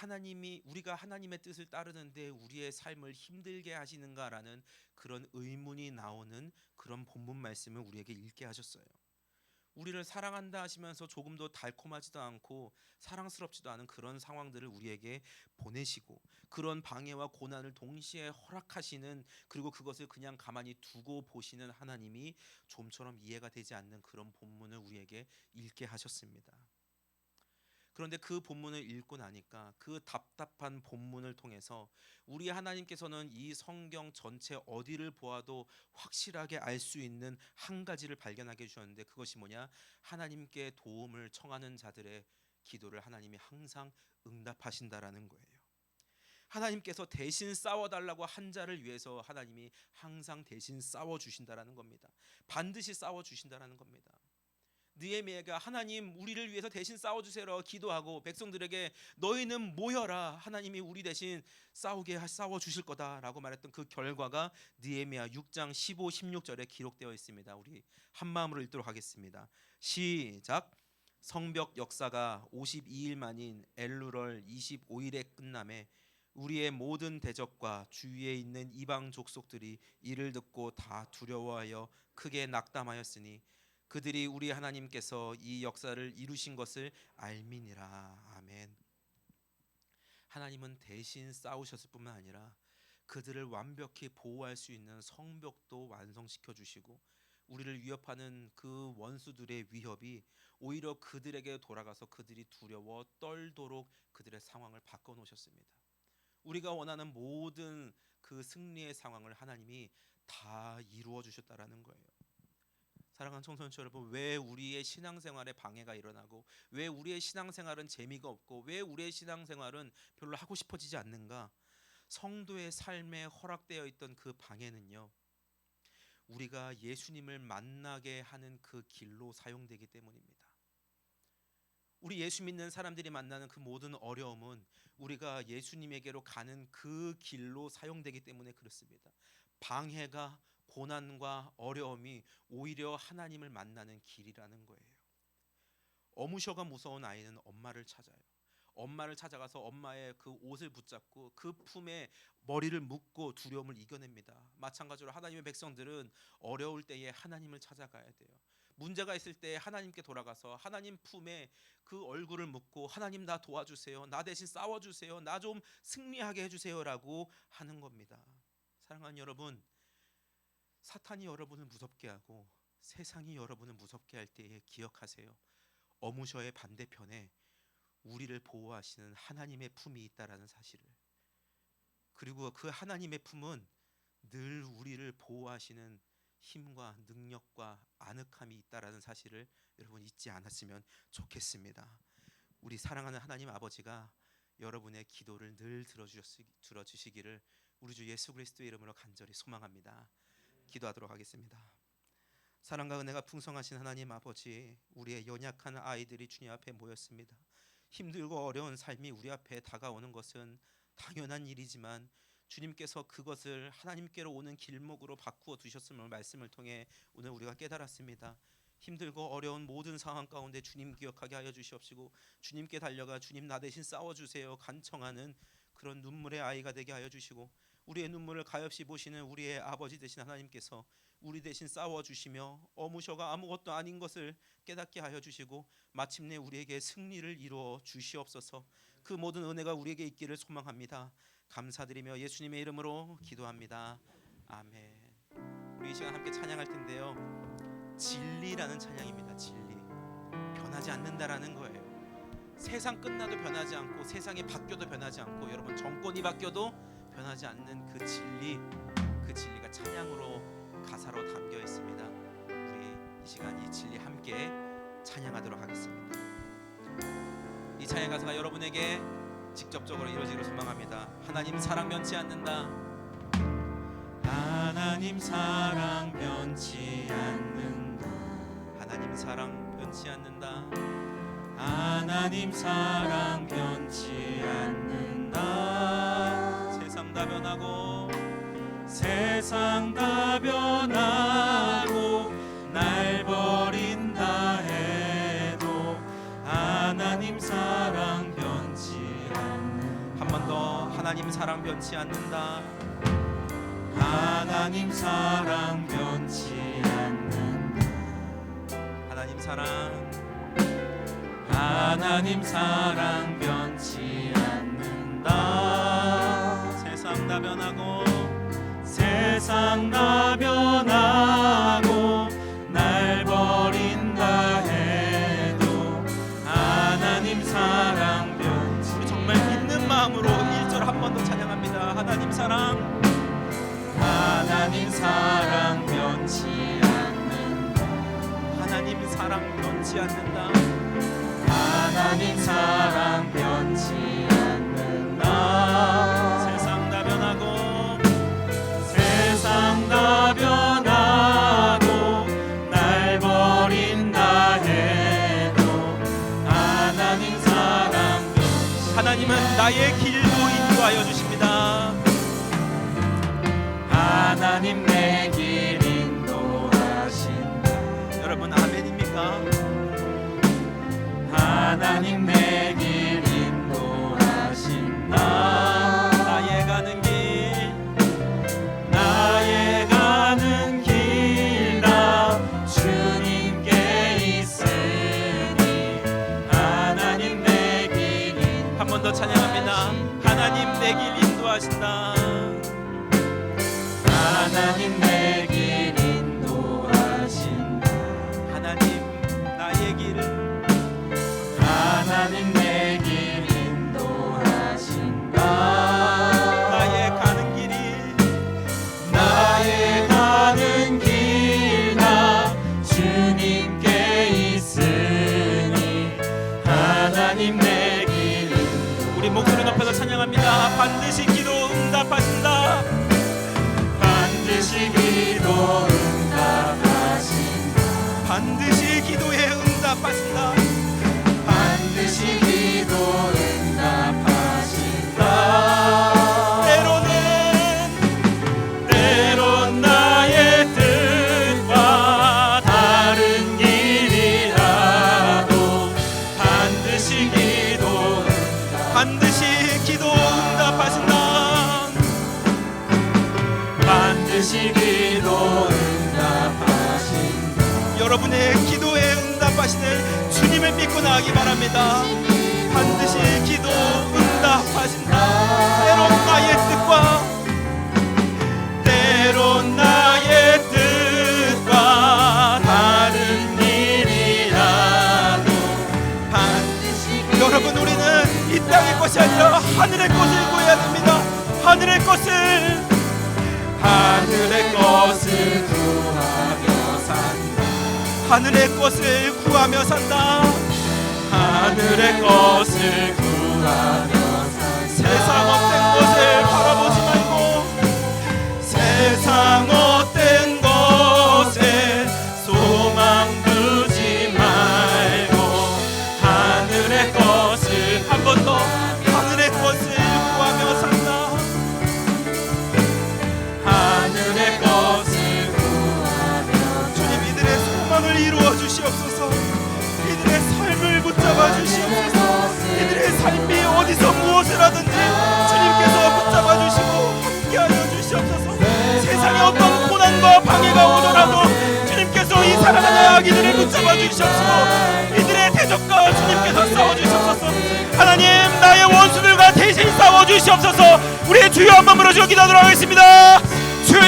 우리가 하나님의 뜻을 따르는데 우리의 삶을 힘들게 하시는가라는 그런 의문이 나오는 그런 본문 말씀을 우리에게 읽게 하셨어요. 우리를 사랑한다 하시면서 조금도 달콤하지도 않고 사랑스럽지도 않은 그런 상황들을 우리에게 보내시고 그런 방해와 고난을 동시에 허락하시는, 그리고 그것을 그냥 가만히 두고 보시는 하나님이 좀처럼 이해가 되지 않는 그런 본문을 우리에게 읽게 하셨습니다. 그런데 그 본문을 읽고 나니까 그 답답한 본문을 통해서 우리 하나님께서는 이 성경 전체 어디를 보아도 확실하게 알 수 있는 한 가지를 발견하게 해주셨는데, 그것이 뭐냐? 하나님께 도움을 청하는 자들의 기도를 하나님이 항상 응답하신다라는 거예요. 하나님께서 대신 싸워달라고 한 자를 위해서 하나님이 항상 대신 싸워주신다라는 겁니다. 반드시 싸워주신다라는 겁니다. 느헤미야가 하나님 우리를 위해서 대신 싸워주세요 기도하고 백성들에게 너희는 모여라, 하나님이 우리 대신 싸워주실 거다라고 말했던 그 결과가 느헤미야 6장 15, 16절에 기록되어 있습니다. 우리 한마음으로 읽도록 하겠습니다. 시작. 성벽 역사가 52일 만인 엘루럴 25일에 끝남에 우리의 모든 대적과 주위에 있는 이방 족속들이 이를 듣고 다 두려워하여 크게 낙담하였으니 그들이 우리 하나님께서 이 역사를 이루신 것을 알미니라. 아멘. 하나님은 대신 싸우셨을 뿐만 아니라 그들을 완벽히 보호할 수 있는 성벽도 완성시켜 주시고, 우리를 위협하는 그 원수들의 위협이 오히려 그들에게 돌아가서 그들이 두려워 떨도록 그들의 상황을 바꿔 놓으셨습니다. 우리가 원하는 모든 그 승리의 상황을 하나님이 다 이루어 주셨다라는 거예요. 사랑하는 청소년 여러분, 왜 우리의 신앙생활에 방해가 일어나고 왜 우리의 신앙생활은 재미가 없고 왜 우리의 신앙생활은 별로 하고 싶어지지 않는가? 성도의 삶에 허락되어 있던 그 방해는요, 우리가 예수님을 만나게 하는 그 길로 사용되기 때문입니다. 우리 예수 믿는 사람들이 만나는 그 모든 어려움은 우리가 예수님에게로 가는 그 길로 사용되기 때문에 그렇습니다. 방해가, 고난과 어려움이 오히려 하나님을 만나는 길이라는 거예요. 어무셔가 무서운 아이는 엄마를 찾아요. 엄마를 찾아가서 엄마의 그 옷을 붙잡고 그 품에 머리를 묻고 두려움을 이겨냅니다. 마찬가지로 하나님의 백성들은 어려울 때에 하나님을 찾아가야 돼요. 문제가 있을 때 하나님께 돌아가서 하나님 품에 그 얼굴을 묻고 하나님 나 도와주세요, 나 대신 싸워주세요, 나 좀 승리하게 해주세요라고 하는 겁니다. 사랑하는 여러분, 사탄이 여러분을 무섭게 하고 세상이 여러분을 무섭게 할 때에 기억하세요. 어무셔의 반대편에 우리를 보호하시는 하나님의 품이 있다라는 사실을, 그리고 그 하나님의 품은 늘 우리를 보호하시는 힘과 능력과 아늑함이 있다라는 사실을 여러분 잊지 않았으면 좋겠습니다. 우리 사랑하는 하나님 아버지가 여러분의 기도를 늘 들어주시기를 우리 주 예수 그리스도의 이름으로 간절히 소망합니다. 기도하도록 하겠습니다. 사랑과 은혜가 풍성하신 하나님 아버지, 우리의 연약한 아이들이 주님 앞에 모였습니다. 힘들고 어려운 삶이 우리 앞에 다가오는 것은 당연한 일이지만 주님께서 그것을 하나님께로 오는 길목으로 바꾸어 두셨음을 말씀을 통해 오늘 우리가 깨달았습니다. 힘들고 어려운 모든 상황 가운데 주님 기억하게 하여 주시옵시고, 주님께 달려가 주님 나 대신 싸워주세요 간청하는 그런 눈물의 아이가 되게 하여 주시고, 우리의 눈물을 가엾이 보시는 우리의 아버지 되신 하나님께서 우리 대신 싸워주시며 어무셔가 아무것도 아닌 것을 깨닫게 하여 주시고 마침내 우리에게 승리를 이루어 주시옵소서. 그 모든 은혜가 우리에게 있기를 소망합니다. 감사드리며 예수님의 이름으로 기도합니다. 아멘. 우리 이 시간 함께 찬양할 텐데요, 진리라는 찬양입니다. 진리. 변하지 않는다라는 거예요. 세상 끝나도 변하지 않고 세상이 바뀌어도 변하지 않고 여러분 정권이 바뀌어도 변하지 않는 그 진리, 그 진리가 찬양으로 가사로 담겨 있습니다. 우리 이 시간 이 진리 함께 찬양하도록 하겠습니다. 이 찬양 가사가 여러분에게 직접적으로 이루어지기를 소망합니다. 하나님 사랑 변치 않는다. 하나님 사랑 변치 않는다. 하나님 사랑 변치 않는다. 하나님 사랑 변치 않는다. 세상 다 변하고 세상 다 변하고 날 버린다 해도 하나님 사랑 변치 않는다. 한 번 더 하나님 사랑 변치 않는다. 하나님 사랑 변치 않는다. 하나님 사랑, 하나님 사랑 변치 않는다. 세상 다 변하고 세상 다 변하고 날 버린다 해도 하나님 사랑 사랑 하나님 사랑 변치 않는다. 하나님 사랑 변치 않는다. 하나님 사랑 변치 않는다. 세상 다 변하고 세상 다 변하고 날 버린다 해도 하나님 사랑 변치 하나님은 나의 길도 인도하여 주십니다. 하나님 내 길 인도하신다. 여러분 아멘입니까? 하나님 내 길 인도하신다. 나의 가는 길 나의 가는 길 다 주님께 있으니 하나님 내 길 한 번 더 찬양합니다. 하나님 내 길 인도하신다. 하나님 내 길 인도하신다. 하나님 나의 길을 하나님 내 길 인도하신다. 나의 가는 길이 나의 가는 길 다 주님께 있으니 하나님 내 길 우리 목소리 높여서 찬양합니다. 반드시 기도 응답하신다. 반드시 기도 응답하신다. 반드시 기도에 응답하신다. 반드시 기도 응답하신다. 때론 나의 뜻과 다른 길이라도 반드시 기도 응답하신다. 반드시 기도 응답하신다. 여러분의 기도에 응답하시는 주님을 믿고 나가기 바랍니다. 반드시 기도 응답하신다. 때론 나의 뜻과 다른 길이라도 반드시 여러분 우리는 이 땅의 것이 아니라 하늘의 것을 구해야 됩니다. 하늘의 것을 구하며 산다. 하늘의 것을 구하며 산다. 하늘의 것을 구하며 산다. 세상 헛된 것을 바라보지 말고 세상 헛된 것에 소망 두지 말고 하늘의 것을 한 번 더 하늘의 것을 구하며 산다. 하늘의 것을 구하며 주님 이들의 소망을 이루어 주시옵소서. 이들의 삶을 붙잡아 주시옵소서. 이들의 삶이 어디서 무엇을 하든지 주님께서 붙잡아 주시고 함께하여 주시옵소서. 세상에 어떤 고난과 방해가 오더라도 주님께서 이 사랑하는 아기들을 붙잡아 주시옵시고 이들의 대적과 주님께서 싸워 주시옵소서. 하나님 나의 원수들과 대신 싸워 주시옵소서. 우리의 주여 한번 부르시고 기도하도록 하겠습니다. 주여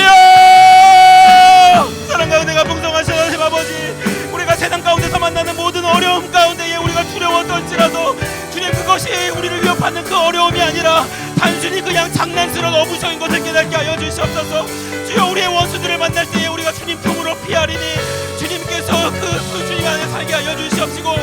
사랑 가운데가 풍성하신 하나님 아버지, 우리가 세상 가운데서 만나는 모든 어려움 가운데에 우리가 두려워 떨지라도 주님 그것이 우리를 위협하는 그 어려움이 아니라 단순히 그냥 장난스러운 어부성인 것을 깨닫게 하여 주시옵소서. 주여 우리의 원수들을 만날 때에 우리가 주님 품으로 피하리니 주님께서 그 주님 안에 살게 하여 주시옵시고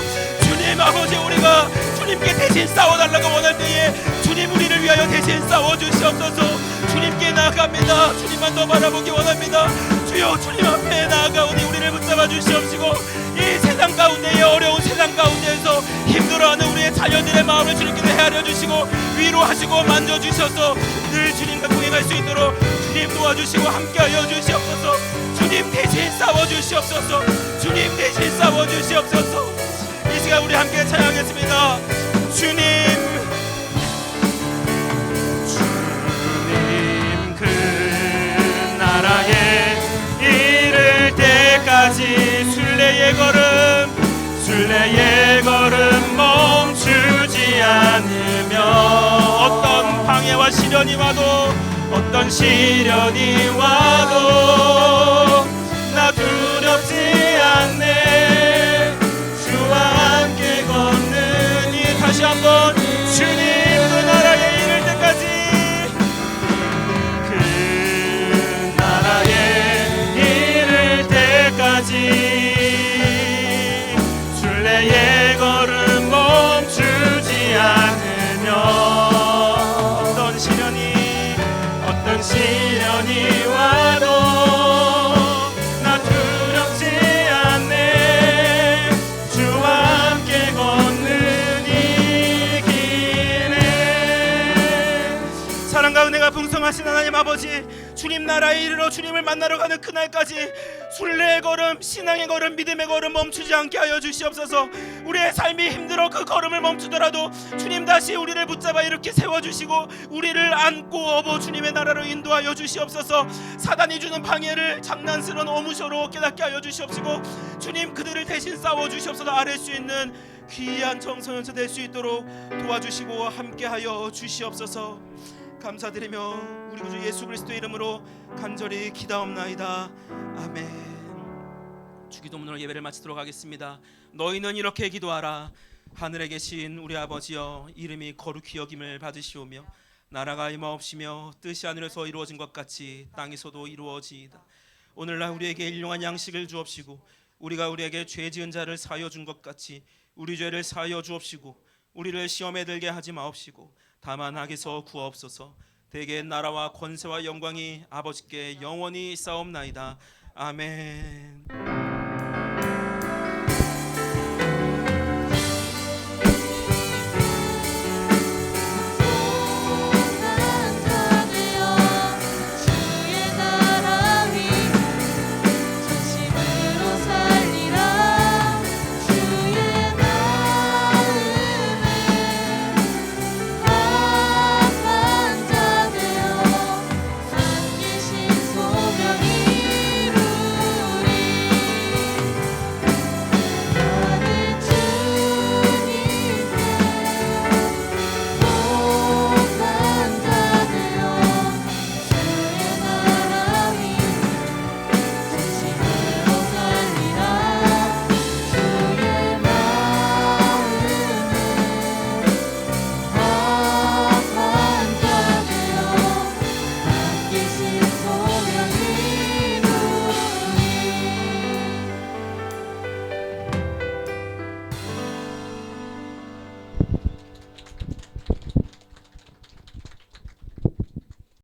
주님 아버지 우리가 주님께 대신 싸워달라고 원할 때에 주님 우리를 위하여 대신 싸워주시옵소서. 주님께 나아갑니다. 주님만 더 바라보기 원합니다. 주여 주님 앞에 나아가오니 우리를 붙잡아 주시옵시고 이 세상 가운데의 어려운 세상 가운데에서 힘들어하는 우리의 자녀들의 마음을 주님께서 헤아려 주시고 위로하시고 만져주셔서 늘 주님과 동행할 수 있도록 주님 도와주시고 함께하여 주시옵소서. 주님 대신 싸워주시옵소서. 주님 대신 싸워주시옵소서. 이 시간 우리 함께 찬양하겠습니다. 주님 그 나라에 이를 때까지 순례의 걸음 멈추지 않으며 어떤 방해와 시련이 와도 어떤 시련이 와도 나 두렵지 않네. 주와 함께 걷는 이 다시 한번 주님 그 나라에 이를 때까지 어떤 시련이 와도 나 두렵지 않네. 주와 함께 걷는 이 길에. 사랑과 은혜가 풍성하신 하나님 아버지, 주님 나라에 이르러 주님을 만나러 가는 그날까지 순례의 걸음, 신앙의 걸음, 믿음의 걸음 멈추지 않게 하여 주시옵소서. 우리의 삶이 힘들어 그 걸음을 멈추더라도 주님 다시 우리를 붙잡아 이렇게 세워주시고 우리를 안고 업어 주님의 나라로 인도하여 주시옵소서. 사단이 주는 방해를 장난스러운 어무쇼로 깨닫게 하여 주시옵시고 주님 그들을 대신 싸워주시옵소서. 아랠 수 있는 귀한 청소년체 될 수 있도록 도와주시고 함께하여 주시옵소서. 감사드리며 우리 구주 예수 그리스도의 이름으로 간절히 기도하옵나이다. 아멘. 주기도문으로 예배를 마치도록 하겠습니다. 너희는 이렇게 기도하라. 하늘에 계신 우리 아버지여, 이름이 거룩히 여김을 받으시오며 나라가 임하옵시며 뜻이 하늘에서 이루어진 것 같이 땅에서도 이루어지이다. 오늘날 우리에게 일용할 양식을 주옵시고 우리가 우리에게 죄 지은 자를 사하여 준 것 같이 우리 죄를 사하여 주옵시고 우리를 시험에 들게 하지 마옵시고 다만 악에서 구하옵소서. 대개 나라와 권세와 영광이 아버지께 영원히 있사옵나이다. 아멘.